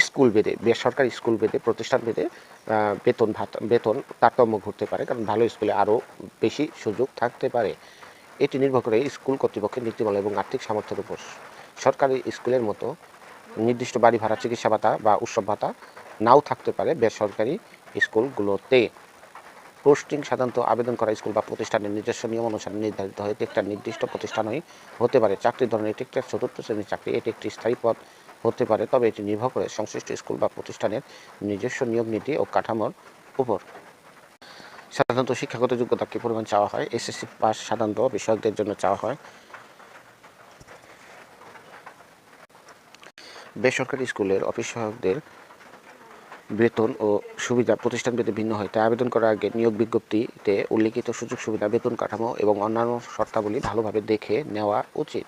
School ভেদে, বেসরকারি school ভেদে, প্রতিষ্ঠান ভেদে বেতন তারতম্য ঘটতে পারে, কারণ ভালো স্কুলে আরও বেশি সুযোগ থাকতে পারে। এটি নির্ভর করে স্কুল কর্তৃপক্ষের নীতিমালা এবং আর্থিক সামর্থ্যের উপর। সরকারি স্কুলের মতো নির্দিষ্ট বাড়ি ভাড়া, চিকিৎসা ভাতা বা উৎসব ভাতা নাও থাকতে পারে বেসরকারি স্কুলগুলোতে। পোস্টিং সাধারণত আবেদন করা স্কুল বা প্রতিষ্ঠানের নিজস্ব নিয়ম অনুসারে নির্ধারিত হয়। এটি একটা নির্দিষ্ট প্রতিষ্ঠানই হতে পারে। চাকরির ধরনের এটি একটা চতুর্থ শ্রেণীর চাকরি, এটি একটি স্থায়ী পদ হতে পারে, তবে এটি নির্ভর করে সংশ্লিষ্ট স্কুল বা প্রতিষ্ঠানের নিজস্ব নিয়ম নীতি ও কাঠামোর উপর। সাধারণত শিক্ষাগত যোগ্যতা কি পরিমাণ চাওয়া হয়? এসএসসি পাস সাধারণত বিষয়কদের জন্য চাওয়া হয়। বেসরকারি স্কুলের অফিস সহায়কদের বেতন ও সুবিধা প্রতিষ্ঠানভেদে ভিন্ন হয়, তাই আবেদন করার আগে নিয়োগ বিজ্ঞপ্তিতে উল্লিখিত সুযোগ সুবিধা, বেতন কাঠামো এবং অন্যান্য শর্তাবলী ভালোভাবে দেখে নেওয়া উচিত।